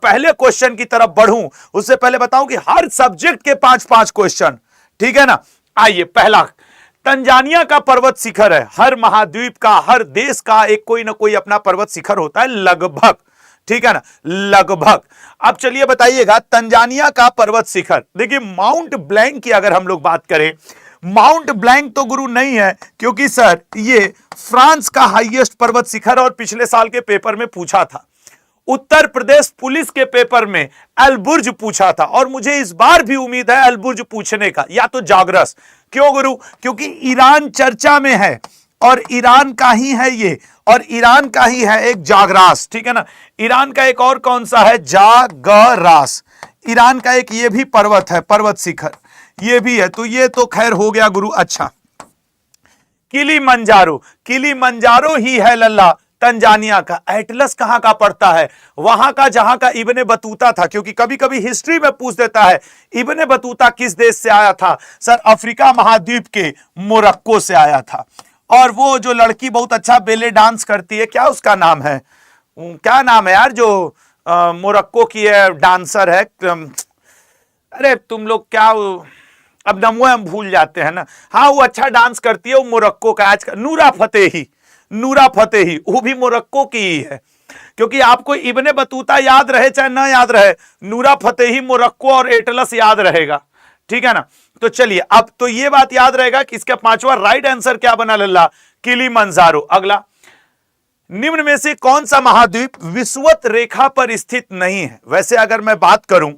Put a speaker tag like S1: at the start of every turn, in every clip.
S1: पहले क्वेश्चन की तरफ बढ़ूं उससे पहले बताऊं कि हर सब्जेक्ट के 5-5 क्वेश्चन, ठीक है ना। आइए, पहला, तंजानिया का पर्वत शिखर है। हर महाद्वीप का, हर देश का एक कोई ना कोई अपना पर्वत शिखर होता है लगभग, ठीक है ना, लगभग। अब चलिए बताइएगा, तंजानिया का पर्वत शिखर, देखिए माउंट ब्लैंक की अगर हम लोग बात करें, माउंट ब्लैंक तो गुरु नहीं है, क्योंकि सर ये फ्रांस का हाईएस्ट पर्वत शिखर, और पिछले साल के पेपर में पूछा था। उत्तर प्रदेश पुलिस के पेपर में अलबुर्ज पूछा था, और मुझे इस बार भी उम्मीद है अलबुर्ज पूछने का, या तो जागरस। क्यों गुरु? क्योंकि ईरान चर्चा में है, और ईरान का ही है ये, और ईरान का ही है एक जागरास, ठीक है ना। ईरान का एक और कौन सा है? जागरास। ईरान का एक ये भी पर्वत है, पर्वत शिखर ये भी है। तो ये तो खैर हो गया गुरु। अच्छा, किलीमंजारो, किलीमंजारो ही है लल्ला तंजानिया का। एटलस कहां का पड़ता है? वहां का जहां का इब्ने बतूता था, क्योंकि कभी कभी हिस्ट्री में पूछ देता है इब्ने बतूता किस देश से आया था? सर अफ्रीका महाद्वीप के मोरक्को से आया था। और वो जो लड़की बहुत अच्छा बेले डांस करती है, क्या उसका नाम है? क्या नाम है यार, जो मोरक्को की है, डांसर है, अरे तुम लोग क्या, अब नमो हम भूल जाते हैं ना। हाँ, वो अच्छा डांस करती है, वो मोरक्को का आज का, नूरा फतेही, नूरा फतेही, वो भी मोरक्को की ही है। क्योंकि आपको इब्ने बतूता याद रहे चाहे ना याद रहे, नूरा फतेही मोरक्को और एटलस याद रहेगा, ठीक है ना। तो चलिए, अब तो ये बात याद रहेगा कि इसका 5वां राइट आंसर क्या बना लल्ला? किलीमंजारो। अगला, निम्न में से कौन सा महाद्वीप विषुवत रेखा पर स्थित नहीं है? वैसे अगर मैं बात करूं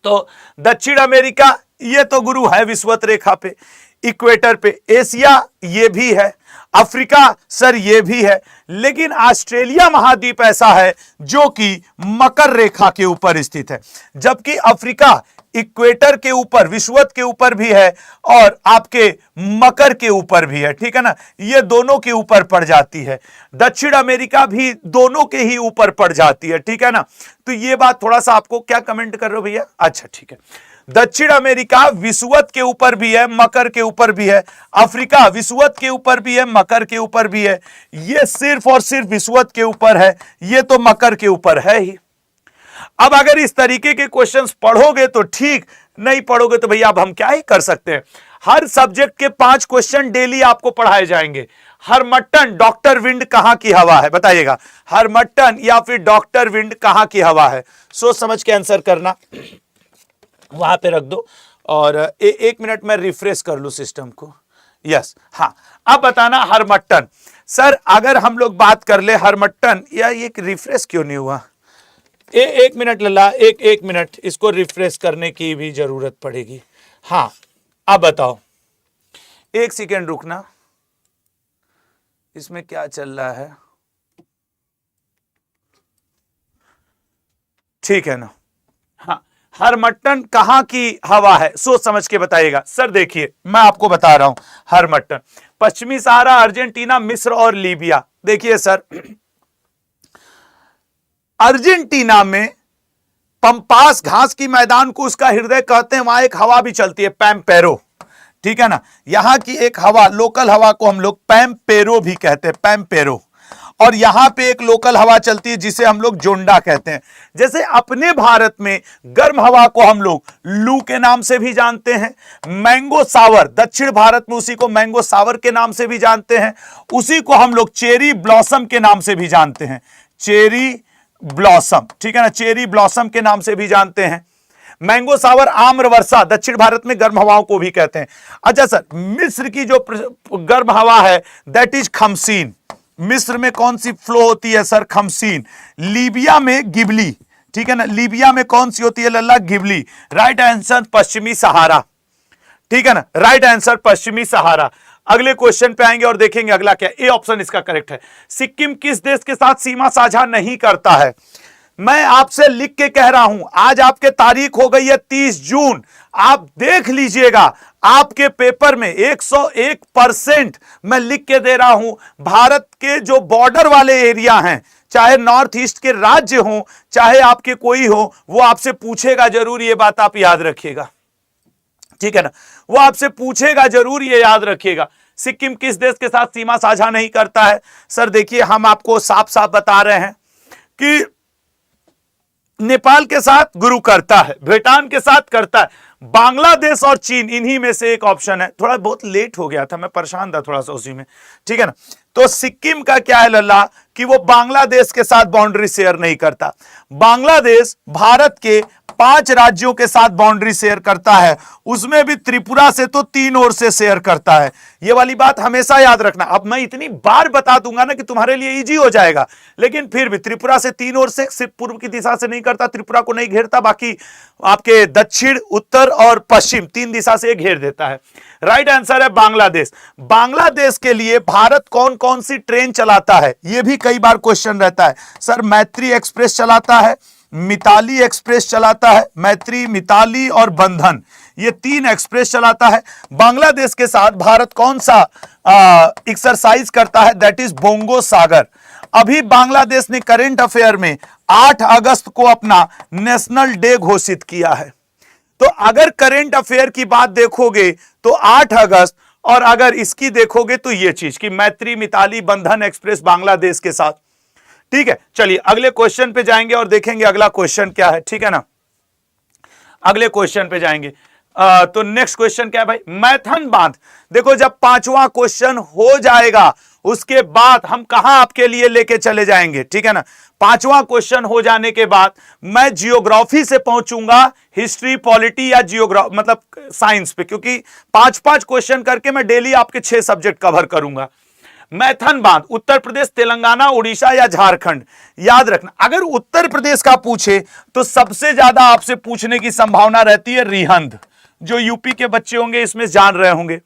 S1: तो दक्षिण अमेरिका ये तो गुरु है विषुवत रेखा पे, इक्वेटर पे। एशिया ये भी है, अफ्रीका सर ये भी है, लेकिन ऑस्ट्रेलिया महाद्वीप ऐसा है जो कि मकर रेखा के ऊपर स्थित है, जबकि अफ्रीका इक्वेटर के ऊपर, विषुवत के ऊपर भी है, और आपके मकर के ऊपर भी है, ठीक है ना। ये दोनों के ऊपर पड़ जाती है। दक्षिण अमेरिका भी दोनों के ही ऊपर पड़ जाती है, ठीक है ना। तो ये बात थोड़ा सा आपको, क्या कमेंट कर रहे हो भैया? अच्छा ठीक है, दक्षिण अमेरिका विषुवत के ऊपर भी है, मकर के ऊपर भी है। अफ्रीका विषुवत के ऊपर भी है, मकर के ऊपर भी है। ये सिर्फ और सिर्फ विषुवत के ऊपर है, ये तो मकर के ऊपर है ही। अब अगर इस तरीके के क्वेश्चंस पढ़ोगे तो ठीक, नहीं पढ़ोगे तो भैया अब हम क्या ही कर सकते हैं। हर सब्जेक्ट के 5 क्वेश्चन डेली आपको पढ़ाए जाएंगे। हरमट्टन डॉक्टर विंड कहां की हवा है? बताइएगा, हरमट्टन या फिर डॉक्टर विंड कहां की हवा है? सोच समझ के आंसर करना, वहां पे रख दो, और 1 मिनट में रिफ्रेश कर लूं सिस्टम को। यस, हाँ, अब बताना हरमट्टन। सर अगर हम लोग बात कर ले हरमट्टन, या ये रिफ्रेश क्यों नहीं हुआ? 1 मिनट लल्ला, एक मिनट, इसको रिफ्रेश करने की भी जरूरत पड़ेगी। हाँ, अब बताओ, 1 सेकेंड रुकना, इसमें क्या चल रहा है? ठीक है ना। हाँ, हरमट्टन कहां की हवा है? सोच समझ के बताइएगा। सर देखिए, मैं आपको बता रहा हूं, हरमट्टन पश्चिमी सहारा, अर्जेंटीना, मिस्र और लीबिया। देखिए सर, अर्जेंटीना में पंपास घास की मैदान को उसका हृदय कहते हैं, वहां एक हवा भी चलती है, पैम्पेरो, ठीक है ना। यहां की एक हवा, लोकल हवा को हम लोग पैम्पेरो भी कहते हैं, पैम्पेरो। और यहां पे एक लोकल हवा चलती है जिसे हम लोग जोंडा कहते हैं। जैसे अपने भारत में गर्म हवा को हम लोग लू के नाम से भी जानते हैं, मैंगो सावर, दक्षिण भारत में उसी को मैंगो सावर के नाम से भी जानते हैं, उसी को हम लोग चेरी ब्लॉसम के नाम से भी जानते हैं, चेरी ब्लॉसम, ठीक है ना, चेरी ब्लॉसम के नाम से भी जानते हैं। मैंगो सावर, आम्र वर्षा, दक्षिण भारत में गर्म हवाओं को भी कहते हैं। अच्छा सर, मिस्र की जो गर्म हवा है दैट इज खमसीन। मिस्र में कौन सी फ्लो होती है सर? खमसीन। लीबिया में गिबली, ठीक है ना, लीबिया में कौन सी होती है लल्ला? गिबली। राइट आंसर पश्चिमी सहारा, ठीक है ना, राइट आंसर पश्चिमी सहारा। अगले क्वेश्चन पे आएंगे और देखेंगे अगला क्या। ए ऑप्शन इसका करेक्ट है। सिक्किम किस देश के साथ सीमा साझा नहीं करता है? मैं आपसे लिख के कह रहा हूं, आज आपके तारीख हो गई है 30 जून, आप देख लीजिएगा आपके पेपर में 101% मैं लिख के दे रहा हूं। भारत के जो बॉर्डर वाले एरिया हैं, चाहे नॉर्थ ईस्ट के राज्य हो, चाहे आपके कोई हो, वो आपसे पूछेगा जरूर, ये बात आप याद रखिएगा, ठीक है ना, वो आपसे पूछेगा जरूर, ये याद रखिएगा। सिक्किम किस देश के साथ सीमा साझा नहीं करता है? सर देखिए, हम आपको साफ साफ बता रहे हैं कि नेपाल के साथ गुरु करता है, भूटान के साथ करता है, बांग्लादेश और चीन, इन्हीं में से एक ऑप्शन है। थोड़ा बहुत लेट हो गया था, मैं परेशान था थोड़ा सा उसी में, ठीक है ना। तो सिक्किम का क्या है लल्ला कि वो बांग्लादेश के साथ बाउंड्री शेयर नहीं करता। बांग्लादेश भारत के 5 राज्यों के साथ बाउंड्री शेयर करता है, उसमें भी त्रिपुरा से तो 3 ओर से शेयर करता है। ये वाली बात हमेशा याद रखना। अब मैं इतनी बार बता दूंगा ना कि तुम्हारे लिए इजी हो जाएगा, लेकिन फिर भी त्रिपुरा से 3 ओर से, सिर्फ पूर्व की दिशा से नहीं करता, त्रिपुरा को नहीं घेरता, बाकी आपके दक्षिण, उत्तर और पश्चिम 3 दिशा से घेर देता है। राइट आंसर है बांग्लादेश। बांग्लादेश के लिए भारत कौन कौन सी ट्रेन चलाता है, यह भी कई बार क्वेश्चन रहता है। सर मैत्री एक्सप्रेस चलाता है, मिताली एक्सप्रेस चलाता है, मैत्री, मिताली और बंधन, ये 3 एक्सप्रेस चलाता है। बांग्लादेश के साथ भारत कौन सा एक्सरसाइज करता है, दैट इज बोंगो सागर। अभी बांग्लादेश ने करंट अफेयर में 8 अगस्त को अपना नेशनल डे घोषित किया है। तो अगर करंट अफेयर की बात देखोगे तो 8 अगस्त, और अगर इसकी देखोगे तो ये चीज कि मैत्री, मिताली, बंधन एक्सप्रेस बांग्लादेश के साथ, ठीक है। चलिए अगले क्वेश्चन पे जाएंगे और देखेंगे अगला क्वेश्चन क्या है, ठीक है ना। अगले क्वेश्चन पे जाएंगे। तो नेक्स्ट क्वेश्चन क्या है भाई, मैथन बांध। देखो जब 5वां क्वेश्चन हो जाएगा उसके बाद हम कहां आपके लिए लेके चले जाएंगे, ठीक है ना। 5वां क्वेश्चन हो जाने के बाद मैं जियोग्राफी से पहुंचूंगा हिस्ट्री, पॉलिटी या जियोग्राफी मतलब साइंस पे, क्योंकि 5-5 क्वेश्चन करके मैं डेली आपके 6 सब्जेक्ट कवर करूंगा। मैथन बांध उत्तर प्रदेश, तेलंगाना, उड़ीसा या झारखंड। याद रखना अगर उत्तर प्रदेश का पूछे तो सबसे ज्यादा आपसे पूछने की संभावना रहती है रिहंद, जो यूपी के बच्चे होंगे इसमें जान रहे होंगे।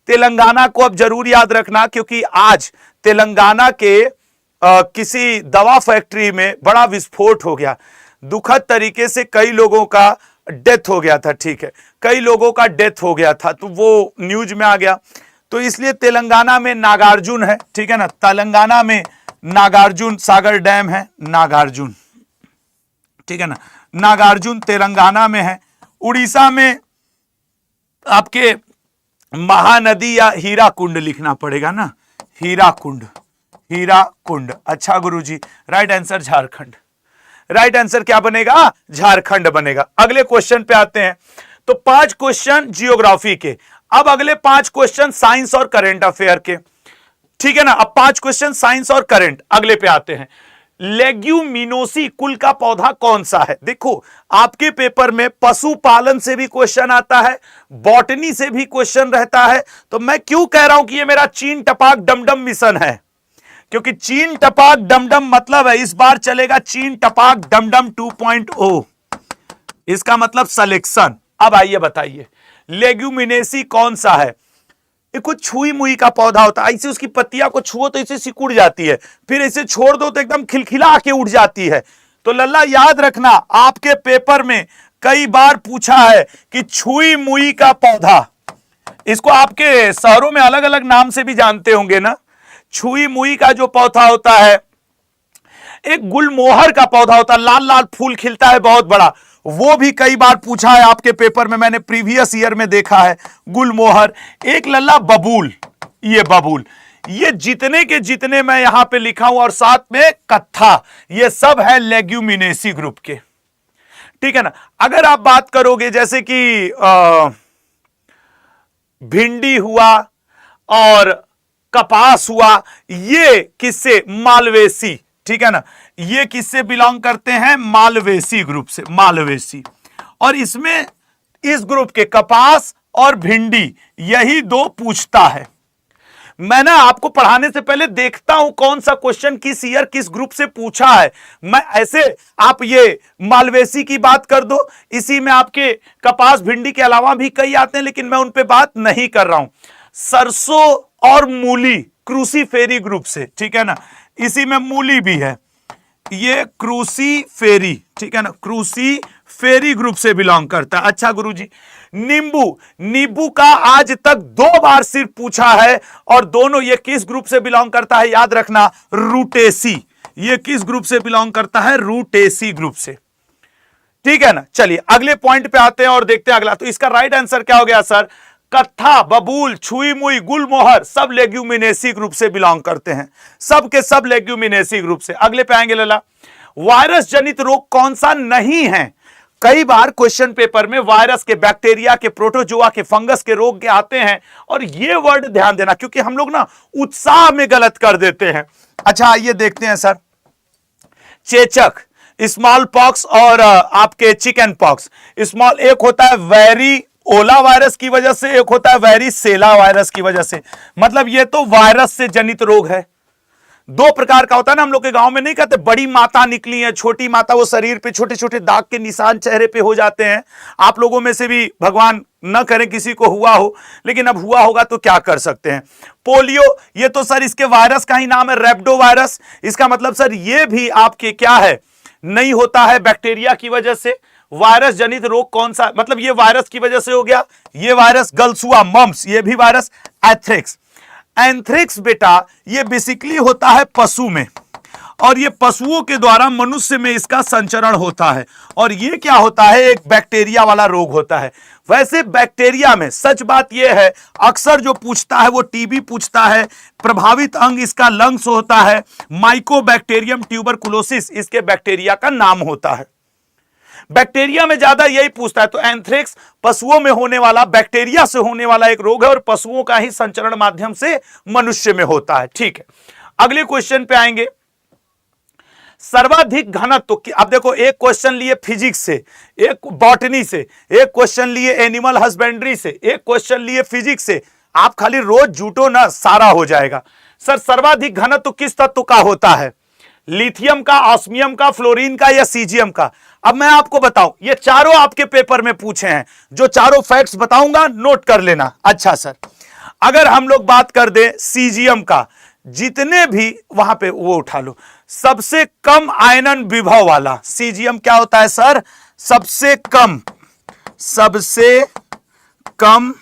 S1: तेलंगाना को अब जरूर याद रखना, क्योंकि आज तेलंगाना के किसी दवा फैक्ट्री में बड़ा विस्फोट हो गया, दुखद तरीके से कई लोगों का डेथ हो गया था, ठीक है, कई लोगों का डेथ हो गया था, तो वो न्यूज में आ गया। तो इसलिए तेलंगाना में नागार्जुन है, ठीक है ना, तेलंगाना में नागार्जुन सागर डैम है, नागार्जुन, ठीक है ना, नागार्जुन तेलंगाना में है। उड़ीसा में आपके महानदी या हीराकुंड लिखना पड़ेगा ना, हीराकुंड, हीराकुंड। अच्छा गुरुजी, right answer Jharkhand. Right answer क्या बनेगा, झारखंड बनेगा। अगले क्वेश्चन पे आते हैं। तो 5 क्वेश्चन जियोग्राफी के, अब अगले 5 क्वेश्चन साइंस और करंट अफेयर के, ठीक है ना। अब 5 क्वेश्चन साइंस और करंट, अगले पे आते हैं। लेग्यूमिनोसी कुल का पौधा कौन सा है। देखो आपके पेपर में पशुपालन से भी क्वेश्चन आता है, बॉटनी से भी क्वेश्चन रहता है। तो मैं क्यों कह रहा हूं कि ये मेरा चीन टपाक डमडम मिशन है, क्योंकि चीन टपाक डमडम मतलब है इस बार चलेगा चीन टपाक डमडम 2.0, इसका मतलब सिलेक्शन। अब आइए बताइए लेग्यूमिनेसी कौन सा है। ये कुछ छुई मुई का पौधा होता है, ऐसे उसकी पत्तियां को छुओ तो ऐसे सिकुड़ जाती है, फिर ऐसे छोड़ दो तो एकदम खिलखिला के उड़ जाती है। तो लल्ला याद रखना आपके पेपर में कई बार पूछा है कि छुई मुई का पौधा, इसको आपके शहरों में अलग अलग नाम से भी जानते होंगे ना। छुई मुई का जो पौधा होता है, एक गुलमोहर का पौधा होता है, लाल लाल फूल खिलता है बहुत बड़ा, वो भी कई बार पूछा है आपके पेपर में, मैंने प्रीवियस ईयर में देखा है गुलमोहर। एक लल्ला बबूल, ये बबूल, ये जितने के जितने मैं यहां पे लिखा हूं और साथ में कत्था, ये सब है लेग्यूमिनेसी ग्रुप के, ठीक है ना। अगर आप बात करोगे जैसे कि भिंडी हुआ और कपास हुआ, ये किससे, मालवेसी, ठीक है ना, ये किससे बिलोंग करते हैं, मालवेसी ग्रुप से, मालवेसी। और इसमें इस ग्रुप के कपास और भिंडी, यही 2 पूछता है। मैं ना आपको पढ़ाने से पहले देखता हूं कौन सा क्वेश्चन किस ईयर किस ग्रुप से पूछा है। मैं ऐसे, आप ये मालवेसी की बात कर दो, इसी में आपके कपास भिंडी के अलावा भी कई आते हैं, लेकिन मैं उन पे बात नहीं कर रहा हूं। सरसों और मूली क्रूसीफेरी ग्रुप से, ठीक है ना, इसी में मूली भी है, ये क्रूसीफेरी, ठीक है ना, क्रूसीफेरी ग्रुप से बिलोंग करता है। अच्छा गुरुजी, नींबू, नींबू का आज तक 2 बार सिर्फ पूछा है, और दोनों ये किस ग्रुप से बिलोंग करता है, याद रखना, रूटेसी। ये किस ग्रुप से बिलोंग करता है, रूटेसी ग्रुप से, ठीक है ना। चलिए अगले पॉइंट पे आते हैं और देखते हैं अगला। तो इसका राइट आंसर क्या हो गया सर, कत्था, बबूल, छुई मुई, गुलमोहर सब लेग्यूमिनेसी ग्रुप से बिलोंग करते हैं, सब के सब लेग्यूमिनेसी ग्रुप से। अगले पे आएंगे लला, वायरस जनित रोग कौन सा नहीं है? कई बार क्वेश्चन पेपर में वायरस के, बैक्टीरिया के, प्रोटोजोआ के, फंगस के रोग के आते हैं, और ये वर्ड ध्यान देना क्योंकि हम लोग ना उत्साह में गलत कर देते हैं। अच्छा आइए देखते हैं सर, चेचक, स्मॉल पॉक्स और आपके चिकन पॉक्स। स्मॉल एक होता है वेरी ओला वायरस की वजह से, एक होता है वेरी सेला वायरस की वजह से। मतलब ये तो वायरस से जनित रोग है। दो प्रकार का होता है ना, हम लोग के गांव में नहीं कहते बड़ी माता निकली है, छोटी माता, वो शरीर पे छोटे छोटे दाग के निशान चेहरे पे हो जाते हैं। आप लोगों में से भी भगवान न करे किसी को हुआ हो, लेकिन अब हुआ होगा तो क्या कर सकते हैं। पोलियो, ये तो सर इसके वायरस का ही नाम है रैप्डो वायरस। इसका मतलब सर ये भी आपके क्या है, नहीं होता है बैक्टीरिया की वजह से। वायरस जनित रोग कौन सा, मतलब ये वायरस की वजह से हो गया। ये वायरस गलसुआ, मम्स, ये भी वायरस। एथ्रिक्स, एंथ्रिक्स बेटा ये बेसिकली होता है पशु में, और ये पशुओं के द्वारा मनुष्य में इसका संचरण होता है, और ये क्या होता है, एक बैक्टीरिया वाला रोग होता है। वैसे बैक्टीरिया में सच बात यह है, अक्सर जो पूछता है वो टीबी पूछता है। प्रभावित अंग इसका लंग्स होता है। माइकोबैक्टीरियम ट्यूबरकुलोसिस इसके बैक्टीरिया का नाम होता है। बैक्टीरिया में ज्यादा यही पूछता है। तो एंथ्रेक्स पशुओं में होने वाला, बैक्टीरिया से होने वाला एक रोग है, और पशुओं का ही संचरण माध्यम से मनुष्य में होता है। ठीक है, अगले क्वेश्चन पे आएंगे। सर्वाधिक घनत्व की, अब देखो एक क्वेश्चन लिए फिजिक्स से, एक बॉटनी से, एक क्वेश्चन लिए एनिमल हस्बेंड्री से, एक क्वेश्चन लिए फिजिक्स से। आप खाली रोज जुटो ना, सारा हो जाएगा। सर सर्वाधिक घनत्व किस तत्व का होता है? लिथियम का, ऑस्मियम का, फ्लोरीन का या सीजियम का? अब मैं आपको बताऊं, ये चारों आपके पेपर में पूछे हैं। जो चारों फैक्ट्स बताऊंगा नोट कर लेना। अच्छा सर, अगर हम लोग बात कर दें सीजियम का, जितने भी वहां पे वो उठा लो, सबसे कम आयनन विभव वाला सीजियम क्या होता है सर? सबसे कम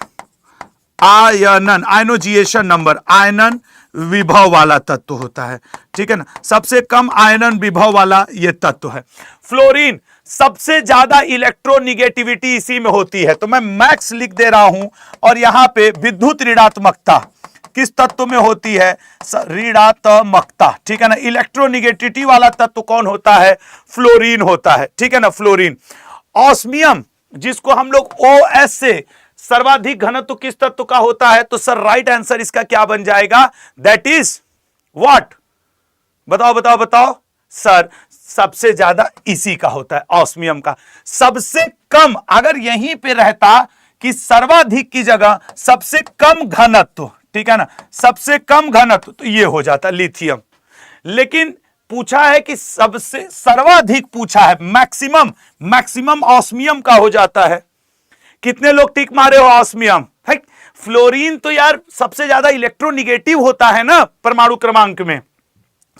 S1: आयनन, आयनोजिएशन नंबर, आयनन विभव वाला तत्व होता है। ठीक है ना, सबसे कम आयनन विभव वाला ये तत्व है। फ्लोरीन, सबसे ज्यादा इलेक्ट्रोनिगेटिविटी इसी में होती है। तो मैं मैक्स लिख दे रहा हूं, और यहां पे विद्युत ऋणात्मकता किस तत्व में होती है? ऋणात्मकता। ठीक है ना, इलेक्ट्रोनिगेटिविटी वाला तत्व कौन होता है? फ्लोरीन होता है। ठीक है ना, फ्लोरीन। ऑस्मियम, जिसको हम लोग OS से, सर्वाधिक घनत्व किस तत्व का होता है? तो सर राइट आंसर इसका क्या बन जाएगा? That is what? बताओ बताओ बताओ सर, सबसे ज्यादा इसी का होता है, ऑस्मियम का। सबसे कम, अगर यहीं पे रहता कि सर्वाधिक की जगह सबसे कम घनत्व, ठीक है ना, सबसे कम घनत्व, तो ये हो जाता लिथियम। लेकिन पूछा है कि सबसे सर्वाधिक पूछा है, मैक्सिमम, मैक्सिमम ऑस्मियम का हो जाता है। कितने लोग टिक मारे हो ऑस्मियम? फ्लोरीन तो यार सबसे ज्यादा इलेक्ट्रोनिगेटिव होता है ना परमाणु क्रमांक में,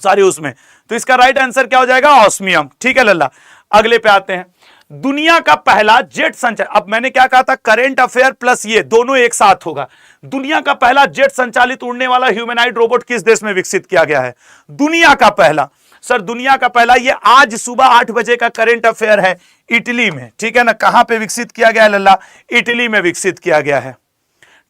S1: सारे उसमें। तो इसका राइट आंसर क्या हो जाएगा? ऑस्मियम। ठीक है लल्ला, अगले पे आते हैं। दुनिया का पहला जेट संचालित, अब मैंने क्या कहा था, करंट अफेयर प्लस ये दोनों एक साथ होगा। दुनिया का पहला जेट संचालित उड़ने वाला ह्यूमैनॉइड रोबोट किस देश में विकसित किया गया है? दुनिया का पहला, सर दुनिया का पहला, ये आज सुबह 8 बजे का करंट अफेयर है, इटली में। ठीक है ना, कहां पे विकसित किया गया है लल्ला? इटली में विकसित किया गया है।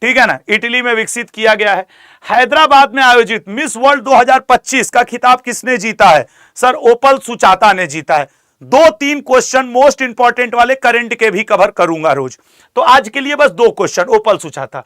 S1: ठीक है ना, इटली में विकसित किया गया है। हैदराबाद में आयोजित मिस वर्ल्ड 2025 का खिताब किसने जीता है? सर ओपल सुचाता ने जीता है। 2-3 क्वेश्चन मोस्ट इंपॉर्टेंट वाले करंट के भी कवर करूंगा रोज, तो आज के लिए बस 2 क्वेश्चन, ओपल सुचाता।